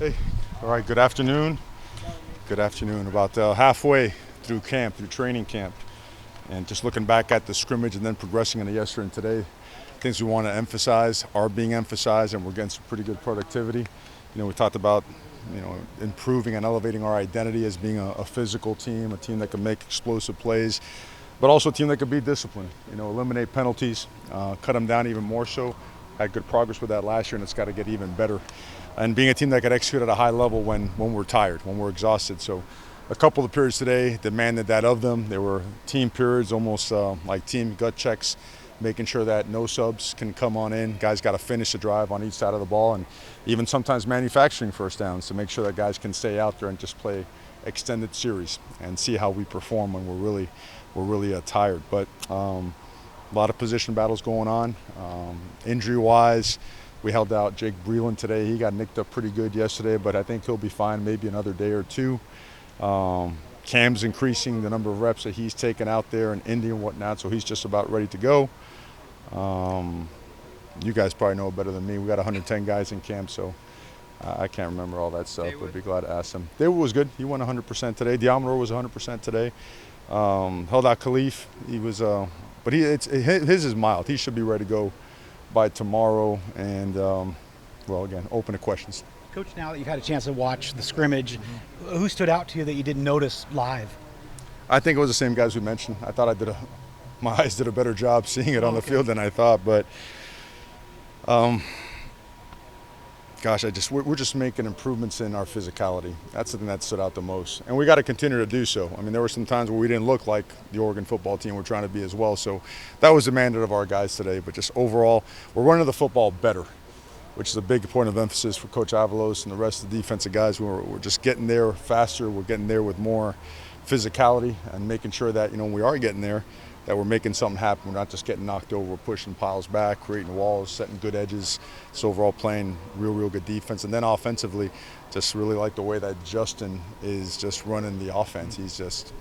Hey, all right, good afternoon. Good afternoon. About halfway through camp, through training camp, and just looking back at the scrimmage and then progressing into yesterday and today, things we want to emphasize are being emphasized, and we're getting some pretty good productivity. We talked about, improving and elevating our identity as being a physical team, a team that can make explosive plays, but also a team that can be disciplined, eliminate penalties, cut them down even more so. Had good progress with that last year, and it's got to get even better. And being a team that could execute at a high level when we're tired, when we're exhausted. So a couple of periods today demanded that of them. They were team periods, almost like team gut checks, making sure that no subs can come on in. Guys got to finish the drive on each side of the ball, and even sometimes manufacturing first downs to make sure that guys can stay out there and just play extended series and see how we perform when we're really tired. But a lot of position battles going on. Injury-wise, we held out Jake Breland today. He got nicked up pretty good yesterday, but I think he'll be fine maybe another day or two. Cam's increasing the number of reps that he's taken out there in Indy and whatnot, so he's just about ready to go. You guys probably know better than me. We got 110 guys in camp, so I can't remember all that stuff, but be glad to ask him. David was good. He went 100% today. Diamador was 100% today. Held out Khalif. He was, but his is mild. He should be ready to go by tomorrow, and again, open to questions. Coach, now that you've had a chance to watch the scrimmage, who stood out to you that you didn't notice live? I think it was the same guys we mentioned. I thought my eyes did a better job seeing it on the field than I thought, but we're just making improvements in our physicality. That's the thing that stood out the most, and we got to continue to do so. I mean, there were some times where we didn't look like the Oregon football team we're trying to be as well, so that was demanded of our guys today. But just overall, we're running the football better, which is a big point of emphasis for Coach Avalos and the rest of the defensive guys. We're just getting there faster. We're getting there with more physicality and making sure that, when we are getting there, that we're making something happen. We're not just getting knocked over. We're pushing piles back, creating walls, setting good edges. So overall playing real good defense. And then offensively, just really like the way that Justin is just running the offense. He's just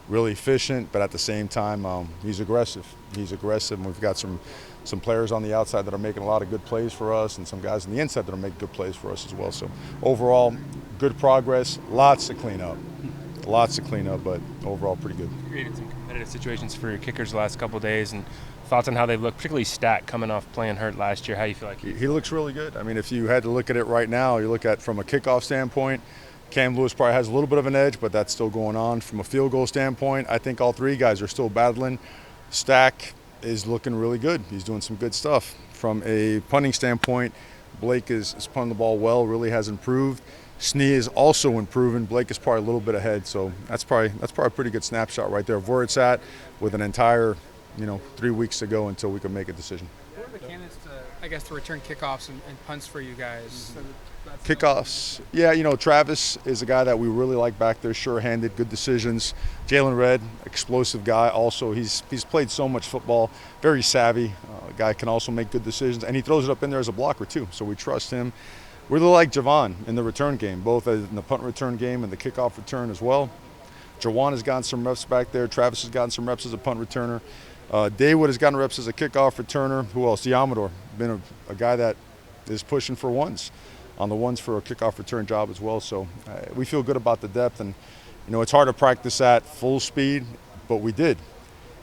really efficient, but at the same time, he's aggressive. And we've got some players on the outside that are making a lot of good plays for us, and some guys on the inside that are making good plays for us as well. So overall, good progress. Lots to clean up, but overall pretty good. You created some competitive situations for your kickers the last couple of days, and thoughts on how they look, particularly Stack coming off playing hurt last year. How you feel like he looks really good. I mean, if you had to look at it right now, you look at from a kickoff standpoint, Cam Lewis probably has a little bit of an edge, but that's still going on. From a field goal standpoint, I think all three guys are still battling. Stack is looking really good. He's doing some good stuff. From a punting standpoint, Blake is punting the ball well, really has improved. Snee is also improving. Blake is probably a little bit ahead, so that's probably a pretty good snapshot right there of where it's at with an entire, 3 weeks to go until we can make a decision. What are the candidates to return kickoffs and punts for you guys? Kickoffs, Travis is a guy that we really like back there, sure-handed, good decisions. Jalen Red, explosive guy. Also, he's played so much football, very savvy. Guy can also make good decisions, and he throws it up in there as a blocker too, so we trust him. We really like Javon in the return game, both in the punt return game and the kickoff return as well. Jawan has gotten some reps back there. Travis has gotten some reps as a punt returner. Daywood has gotten reps as a kickoff returner. Who else? Diamador, been a guy that is pushing for ones on the ones for a kickoff return job as well. So we feel good about the depth, and it's hard to practice at full speed, but we did,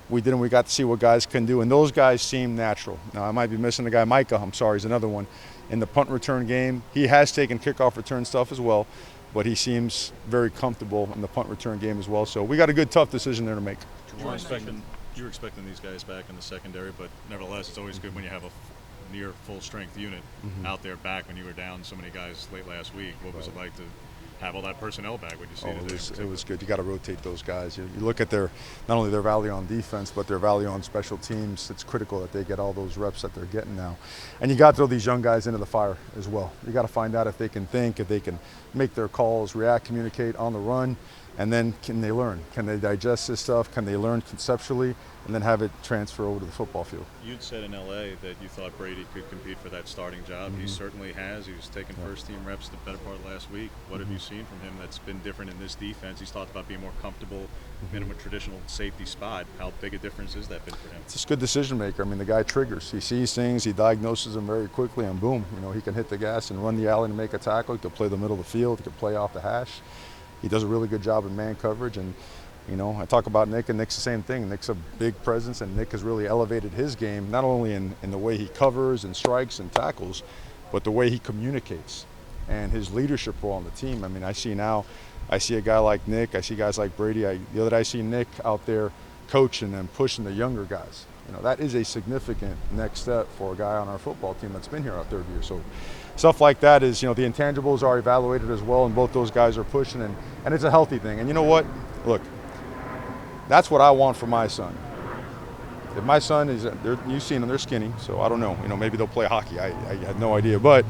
and we got to see what guys can do, and those guys seem natural. Now I might be missing the guy Micah. He's another one in the punt return game. He has taken kickoff return stuff as well, but he seems very comfortable in the punt return game as well. So we got a good, tough decision there to make. You're expecting these guys back in the secondary, but nevertheless, it's always good when you have a near full-strength unit out there back when you were down so many guys late last week. What was it like to have all that personnel back? What you see it was good. You got to rotate those guys. You look at not only their value on defense, but their value on special teams. It's critical that they get all those reps that they're getting now. And you got to throw these young guys into the fire as well. You got to find out if they can think, if they can make their calls, react, communicate on the run. And then can they learn? Can they digest this stuff? Can they learn conceptually and then have it transfer over to the football field? You'd said in L.A. that you thought Brady could compete for that starting job. He certainly has. He was taking first-team reps the better part of last week. What have you seen from him that's been different in this defense? He's talked about being more comfortable in a traditional safety spot. How big a difference has that been for him? It's just good decision maker. I mean, the guy triggers. He sees things, he diagnoses them very quickly, and boom, he can hit the gas and run the alley to make a tackle. He could play the middle of the field. He could play off the hash. He does a really good job in man coverage. And, I talk about Nick, and Nick's the same thing. Nick's a big presence, and Nick has really elevated his game, not only in the way he covers and strikes and tackles, but the way he communicates and his leadership role on the team. I mean, I see a guy like Nick, I see guys like Brady. The other day I see Nick out there coaching and pushing the younger guys. That is a significant next step for a guy on our football team that's been here our third year. So stuff like that is, the intangibles are evaluated as well, and both those guys are pushing, and it's a healthy thing. And you know what? Look, that's what I want for my son. If my son is, you've seen them, they're skinny, so I don't know. Maybe they'll play hockey. I had no idea. But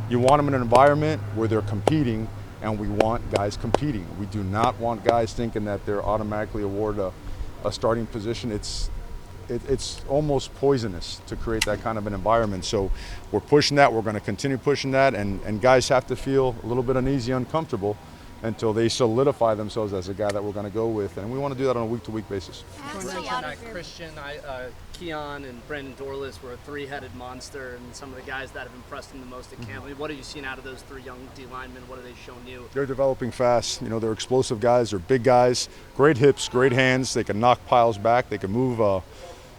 you want them in an environment where they're competing, and we want guys competing. We do not want guys thinking that they're automatically awarded a starting position. It's almost poisonous to create that kind of an environment. So we're pushing that. We're going to continue pushing that. And guys have to feel a little bit uneasy, uncomfortable until they solidify themselves as a guy that we're going to go with. And we want to do that on a week-to-week basis. Christian, Keon, and Brandon Dorless were a three-headed monster, and some of the guys that have impressed him the most at camp. I mean, what have you seen out of those three young D linemen? What have they shown you? They're developing fast. They're explosive guys. They're big guys, great hips, great hands. They can knock piles back. They can move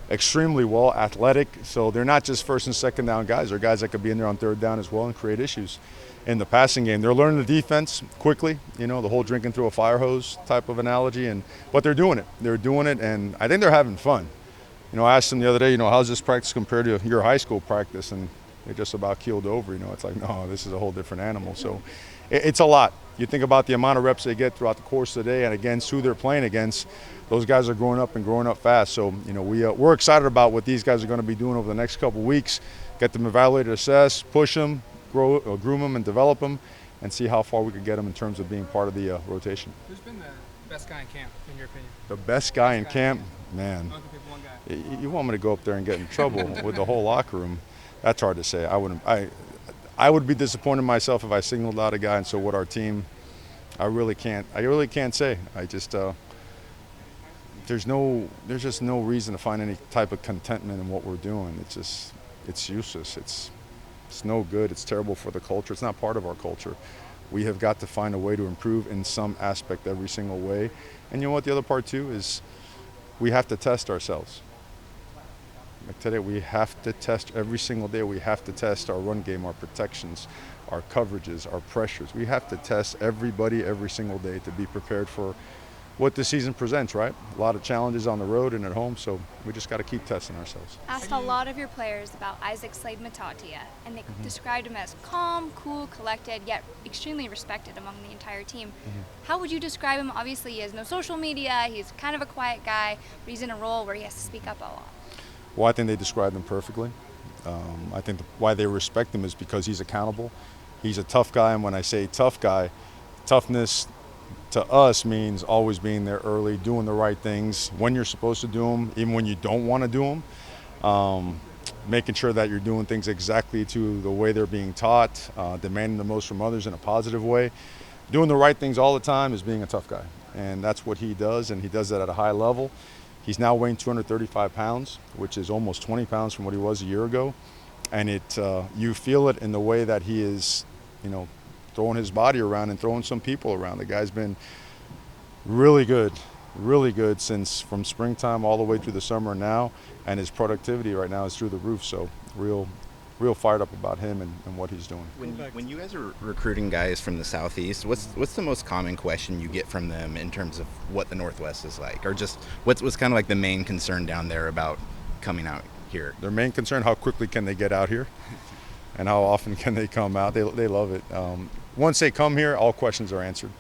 extremely well, athletic. So they're not just first and second down guys. They're guys that could be in there on third down as well and create issues in the passing game. They're learning the defense quickly, the whole drinking through a fire hose type of analogy, but they're doing it. They're doing it, and I think they're having fun. I asked them the other day, how's this practice compared to your high school practice? And they just about keeled over. It's like, no, this is a whole different animal. So it's a lot. You think about the amount of reps they get throughout the course of the day and against who they're playing against. Those guys are growing up fast. So, we're excited about what these guys are going to be doing over the next couple of weeks. Get them evaluated, assess, push them, groom them, and develop them, and see how far we could get them in terms of being part of the rotation. Who's been the best guy in camp, in your opinion? The best guy in camp? Man, One guy. you want me to go up there and get in trouble with the whole locker room? That's hard to say. I would be disappointed in myself if I singled out a guy. And so what our team, I really can't say. I just there's just no reason to find any type of contentment in what we're doing. It's useless. It's no good. It's terrible for the culture. It's not part of our culture. We have got to find a way to improve in some aspect every single way. And you know what the other part too is, we have to test ourselves. Like today, we have to test every single day. We have to test our run game, our protections, our coverages, our pressures. We have to test everybody every single day to be prepared for what the season presents, right? A lot of challenges on the road and at home, so we just got to keep testing ourselves. Asked a lot of your players about Isaac Slade Matatia, and they described him as calm, cool, collected, yet extremely respected among the entire team. How would you describe him? Obviously, he has no social media. He's kind of a quiet guy, but he's in a role where he has to speak up a lot. Well, I think they described him perfectly. I think why they respect him is because he's accountable. He's a tough guy, and when I say tough guy, toughness to us means always being there early, doing the right things when you're supposed to do them, even when you don't want to do them, making sure that you're doing things exactly to the way they're being taught, demanding the most from others in a positive way. Doing the right things all the time is being a tough guy, and that's what he does, and he does that at a high level. He's now weighing 235 pounds, which is almost 20 pounds from what he was a year ago, and you feel it in the way that he is, throwing his body around and throwing some people around. The guy's been really good since from springtime all the way through the summer now, and his productivity right now is through the roof. So real fired up about him and what he's doing. When you guys are recruiting guys from the Southeast, what's the most common question you get from them in terms of what the Northwest is like, or just what's kind of like the main concern down there about coming out here? Their main concern, how quickly can they get out here, and how often can they come out? They love it. Once they come here, all questions are answered.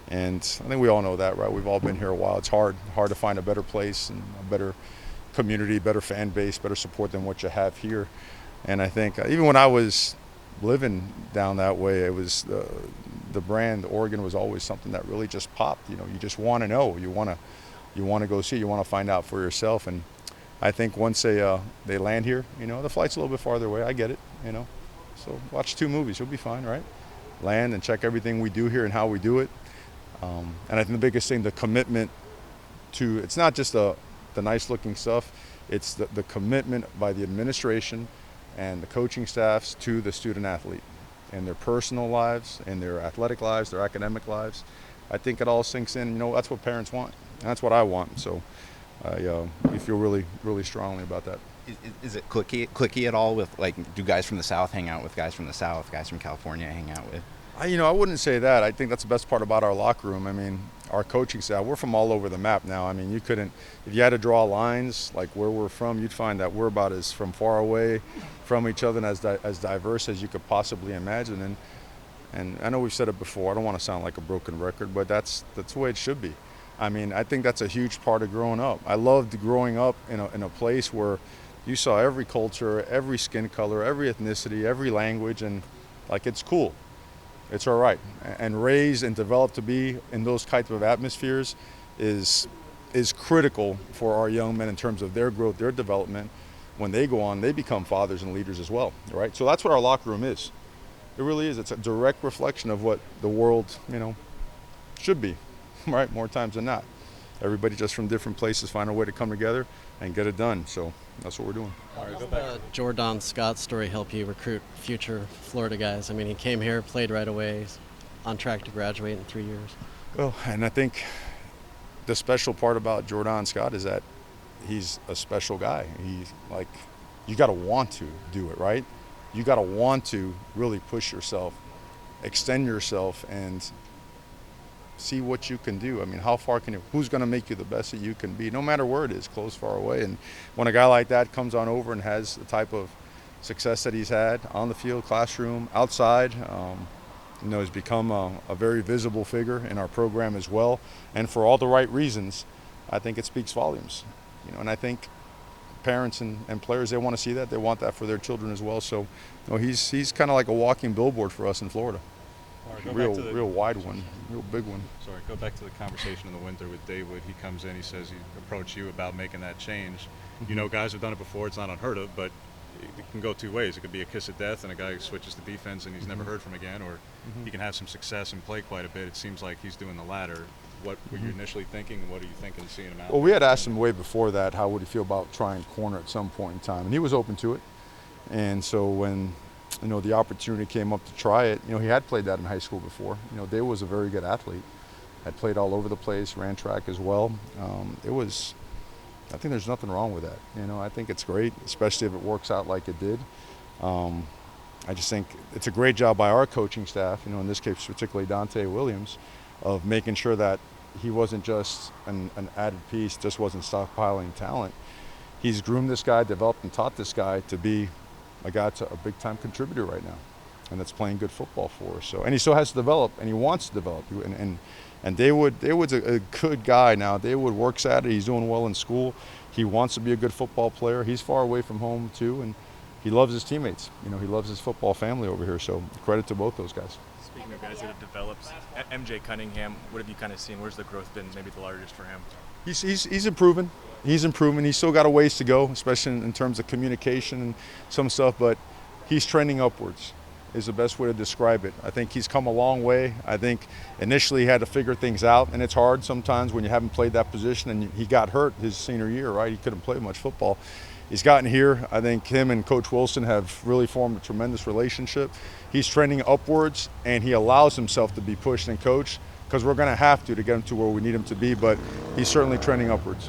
And I think we all know that, right? We've all been here a while. It's hard to find a better place and a better community, better fan base, better support than what you have here. And I think even when I was living down that way, it was the brand Oregon was always something that really just popped. You know, you just want to know, you want to go see, you want to find out for yourself. And I think once they land here, you know, the flight's a little bit farther away. I get it, you know. So watch 2 movies, you'll be fine, right? Land and check everything we do here and how we do it. And I think the biggest thing, the commitment to, it's not just the nice looking stuff, it's the commitment by the administration and the coaching staffs to the student athlete and their personal lives and their athletic lives, their academic lives. I think it all sinks in. You know, that's what parents want. And that's what I want. So we feel really, really strongly about that. Is it clicky at all with, like, do guys from the South hang out with guys from the South, guys from California hang out with? I wouldn't say that. I think that's the best part about our locker room. I mean, our coaching staff, we're from all over the map now. I mean, you couldn't, if you had to draw lines like where we're from, you'd find that we're about as from far away from each other and as diverse as you could possibly imagine. And I know we've said it before, I don't want to sound like a broken record, but that's the way it should be. I mean, I think that's a huge part of growing up. I loved growing up in a place where you saw every culture, every skin color, every ethnicity, every language, and like, it's cool. It's all right. And raised and developed to be in those types of atmospheres is critical for our young men in terms of their growth, their development. When they go on, they become fathers and leaders as well, right? So that's what our locker room is. It really is. It's a direct reflection of what the world, you know, should be, right? More times than not. Everybody just from different places find a way to come together and get it done. So that's what we're doing. How does Jordan Scott's story help you recruit future Florida guys? I mean, he came here, played right away, he's on track to graduate in 3 years. Well, and I think the special part about Jordan Scott is that he's a special guy. He's like, you got to want to do it, right? You got to want to really push yourself, extend yourself, and see what you can do. I mean, how far can you, who's going to make you the best that you can be, no matter where it is, close, far away. And when a guy like that comes on over and has the type of success that he's had on the field, classroom, outside, you know, he's become a very visible figure in our program as well. And for all the right reasons, I think it speaks volumes. You know, and I think parents and players, they want to see that. They want that for their children as well. So, you know, he's kind of like a walking billboard for us in Florida. Real wide one, real big one. Sorry, go back to the conversation in the winter with David. He comes in, he says he approached you about making that change. You know, guys have done it before, it's not unheard of, but it can go 2 ways. It could be a kiss of death and a guy switches to defense and he's never heard from again, or he can have some success and play quite a bit. It seems like he's doing the latter. What were you initially thinking, and what are you thinking seeing him out? Well, we had asked him way before that, how would he feel about trying corner at some point in time, and he was open to it. And so when, you know, the opportunity came up to try it, you know, he had played that in high school before. You know, Dave was a very good athlete, had played all over the place, ran track as well. I think there's nothing wrong with that. You know, I think it's great, especially if it works out like it did. I just think it's a great job by our coaching staff, you know, in this case particularly Dante Williams, of making sure that he wasn't just an added piece, just wasn't stockpiling talent. He's groomed this guy, developed and taught this guy to be a guy to a big-time contributor right now, and that's playing good football for us. So, and he still has to develop, and he wants to develop. And David's a good guy now. David works at it. He's doing well in school. He wants to be a good football player. He's far away from home too, and he loves his teammates. You know, he loves his football family over here. So credit to both those guys. Speaking of guys that have developed, MJ Cunningham, what have you kind of seen? Where's the growth been maybe the largest for him? He's improving. He's improving. He's still got a ways to go, especially in terms of communication and some stuff, but he's trending upwards is the best way to describe it. I think he's come a long way. I think initially he had to figure things out, and it's hard sometimes when you haven't played that position, and he got hurt his senior year, right? He couldn't play much football. He's gotten here. I think him and Coach Wilson have really formed a tremendous relationship. He's trending upwards, and he allows himself to be pushed and coached because we're going to have to get him to where we need him to be, but he's certainly trending upwards.